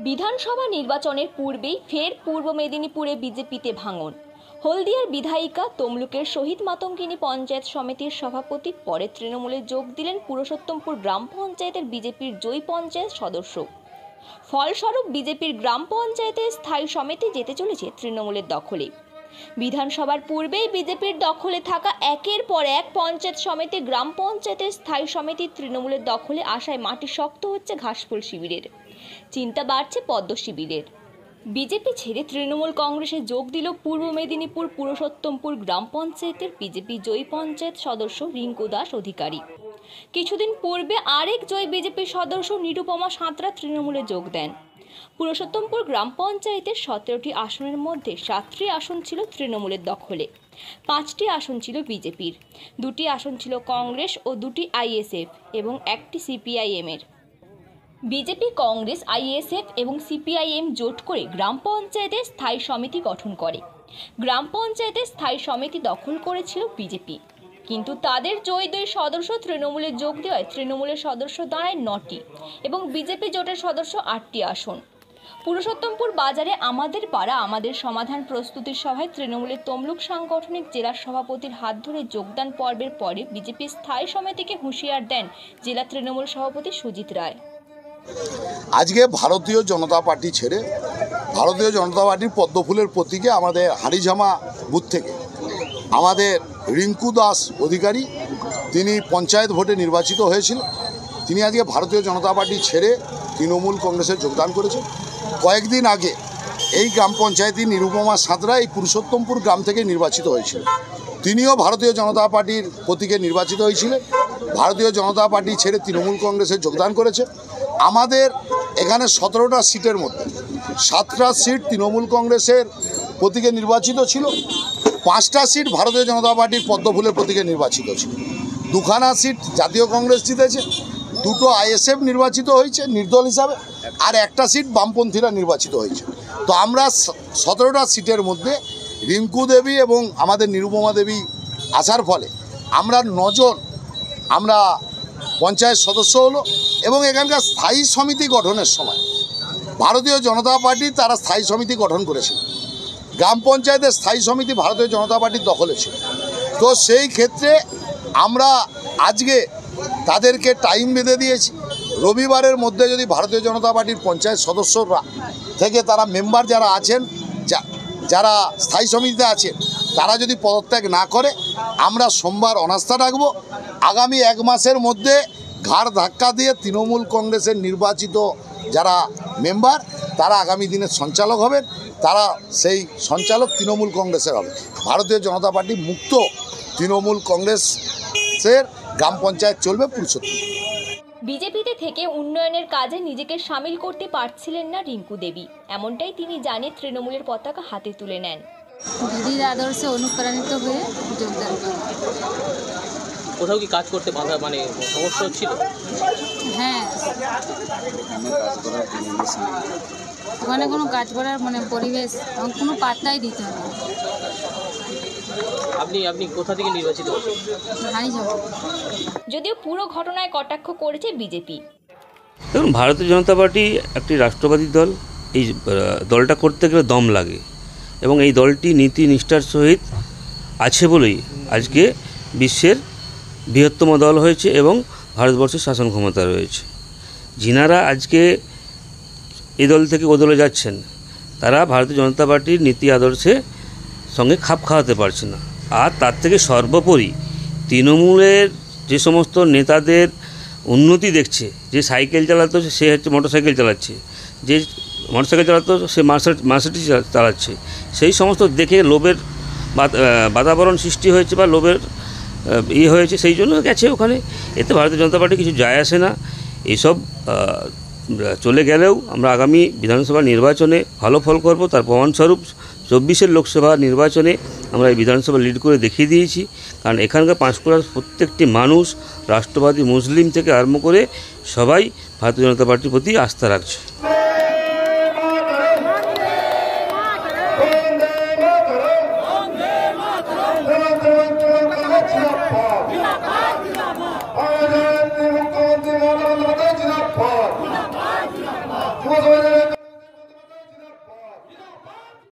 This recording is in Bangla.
বিধানসভা নির্বাচনের পূর্বেই ফের পূর্ব মেদিনীপুরে বিজেপিতে ভাঙন। হলদিয়ার বিধায়িকা তমলুকের শহীদ মাতঙ্গিনী পঞ্চায়েত সমিতির সভাপতি পরে তৃণমূলে যোগ দিলেন পুরুষোত্তমপুর গ্রাম পঞ্চায়েতের বিজেপির জয়ী পঞ্চায়েত সদস্য। ফলস্বরূপ বিজেপির গ্রাম পঞ্চায়েতের স্থায়ী সমিতি যেতে চলেছে তৃণমূলের দখলে। বিধানসভার পূর্বেই বিজেপির দখলে থাকা একের পর এক পঞ্চায়েত সমিতি গ্রাম পঞ্চায়েতের স্থায়ী সমিতি তৃণমূলের দখলে আসায় মাটি শক্ত হচ্ছে ঘাসফুল শিবিরের। চিন্তা বাড়ছে পদ্ম শিবিরের। বিজেপি ছেড়ে তৃণমূল কংগ্রেসে যোগ দিল পূর্ব মেদিনীপুর পুরুষোত্তমপুর গ্রাম পঞ্চায়েতের বিজেপি জয়ী পঞ্চায়েত সদস্য রিঙ্কু দাস অধিকারী। কিছুদিন পূর্বে আরেক জয়ী বিজেপি সদস্য নিরুপমা সাঁতরা তৃণমূলে যোগ দেন। পুরুষোত্তমপুর গ্রাম পঞ্চায়েতের 17টি আসনের মধ্যে 7টি আসন ছিল তৃণমূলের দখলে, 5টি আসন ছিল বিজেপির, 2টি আসন ছিল কংগ্রেস ও 2টি আইএসএফ এবং 1টি সিপিআইএমের। বিজেপি, কংগ্রেস, আইএসএফ এবং সিপিআইএম জোট করে গ্রাম পঞ্চায়েতের স্থায়ী সমিতি গঠন করে। গ্রাম পঞ্চায়েতের স্থায়ী সমিতি দখল করেছিল বিজেপি, কিন্তু তাদের জয়ী 2 সদস্য তৃণমূলে যোগ দেওয়ায় তৃণমূলের সদস্য দাঁড়ায় 9টি এবং বিজেপি জোটের সদস্য 8টি আসন। পুরুষোত্তমপুর বাজারে আমাদের পাড়া আমাদের সমাধান প্রস্তুতির সভায় তৃণমূলের তমলুক সাংগঠনিক জেলা সভাপতির হাত ধরে যোগদান পর্বের পরে বিজেপি স্থায়ী সমিতিকে হুঁশিয়ার দেন জেলা তৃণমূল সভাপতি সুজিত রায়। আজকে ভারতীয় জনতা পার্টি ছেড়ে ভারতীয় জনতা পার্টির পদ্মফুলের প্রতীকে আমাদের হাড়িঝামা বুথ থেকে আমাদের রিঙ্কু দাস অধিকারী, তিনি পঞ্চায়েত ভোটে নির্বাচিত হয়েছিল। তিনি আজকে ভারতীয় জনতা পার্টি ছেড়ে তৃণমূল কংগ্রেসে যোগদান করেছেন। কয়েকদিন আগে এই গ্রাম পঞ্চায়েতে নিরুপমা সাঁতরা এই পুরুষোত্তমপুর গ্রাম থেকে নির্বাচিত হয়েছিল। তিনিও ভারতীয় জনতা পার্টির প্রতীকে নির্বাচিত হয়েছিলেন। ভারতীয় জনতা পার্টি ছেড়ে তৃণমূল কংগ্রেসে যোগদান করেছে। আমাদের এখানে 17টা সিটের মধ্যে 7টা সিট তৃণমূল কংগ্রেসের প্রতীকে নির্বাচিত ছিল, 5টা সিট ভারতীয় জনতা পার্টির পদ্মফুলের প্রতীকে নির্বাচিত ছিল। 2খানা সিট জাতীয় কংগ্রেস জিতেছে, 2টো আইএসএফ নির্বাচিত হয়েছে নির্দল হিসাবে, আর 1টা সিট বামপন্থীরা নির্বাচিত হয়েছে। তো আমরা 17টা সিটের মধ্যে রিঙ্কু দেবী এবং আমাদের নিরুপমা দেবী আসার ফলে আমরা 9 জন আমরা পঞ্চায়েত সদস্য হলো। এবং এখানকার স্থায়ী সমিতি গঠনের সময় ভারতীয় জনতা পার্টি তারা স্থায়ী সমিতি গঠন করেছিল। গ্রাম পঞ্চায়েতের স্থায়ী সমিতি ভারতীয় জনতা পার্টির দখলে ছিল। তো সেই ক্ষেত্রে আমরা আজকে তাদেরকে টাইম বেঁধে দিয়েছি। রবিবারের মধ্যে যদি ভারতীয় জনতা পার্টির পঞ্চায়েত সদস্যরা থেকে তারা মেম্বার যারা আছেন, যারা স্থায়ী সমিতিতে আছেন, তারা যদি পদত্যাগ না করে আমরা সোমবার অনাস্থা রাখব। আগামী 1 মাসের মধ্যে ঘাড় ধাক্কা দিয়ে তৃণমূল কংগ্রেসের নির্বাচিত যারা মেম্বার তারা আগামী দিনের সঞ্চালক হবেন। তারা সেই সঞ্চালক তৃণমূল কংগ্রেসের হবে। ভারতীয় জনতা পার্টি মুক্ত তৃণমূল কংগ্রেসের গ্রাম পঞ্চায়েত চলবে পুরুষোত্তম। বিজেপিতে থেকে উন্নয়নের কাজে নিজেকে সামিল করতে পারছিলেন না রিঙ্কু দেবী, এমনটাই তিনি জানিয়ে তৃণমূলের পতাকা হাতে তুলে নেন। দিদির আদর্শে অনুপ্রাণিত হয়ে যোগদান করেন। কোথাও কি কাজ করতে বাধা সমস্যা হচ্ছিল? হ্যাঁ, ওখানে কোনো কাজ করার পরিবেশ কোনো পাত্তাই দিতে হবে। আপনি কোথা থেকে নির্বাচিত হয়েছেন? যদিও পুরো ঘটনায় কটাক্ষ করেছে বিজেপি। দেখুন, ভারতীয় জনতা পার্টি একটি রাষ্ট্রবাদী দল। এই দলটা করতে গেলে দম লাগে এবং এই দলটি নীতি নিষ্ঠার সহিত আছে বলেই আজকে বিশ্বের বৃহত্তম দল হয়েছে এবং ভারতবর্ষের শাসন ক্ষমতা রয়েছে। যিনারা আজকে এই দল থেকে ও দলে যাচ্ছেন তারা ভারতীয় জনতা পার্টির নীতি আদর্শে সঙ্গে খাপ খাওয়াতে পারছে না। আর তার থেকে সর্বোপরি তৃণমূলের যে সমস্ত নেতাদের উন্নতি দেখছে, যে সাইকেল চালাতো সে হচ্ছে মোটরসাইকেল চালাচ্ছে, যে মোটরসাইকেল চালাতো সে মার্সিডিজ চালাচ্ছে, সেই সমস্ত দেখে লোভের বাতাবরণ সৃষ্টি হয়েছে বা লোভের হয়েছে, সেই জন্য গেছে ওখানে। এতে ভারতীয় জনতা পার্টি কিছু যায় আসে না। এইসব চলে গেলেও আমরা আগামী বিধানসভা নির্বাচনে ভালো ফল করব। তার প্রমাণস্বরূপ 24-এর লোকসভা নির্বাচনে আমরা এই বিধানসভা লিড করে দেখিয়ে দিয়েছি। কারণ এখানকার পাঁশকুড়ার প্রত্যেকটি মানুষ রাষ্ট্রবাদী মুসলিম থেকে আরম্ভ করে সবাই ভারতীয় জনতা পার্টির প্রতি আস্থা রাখছে। Vamos a ver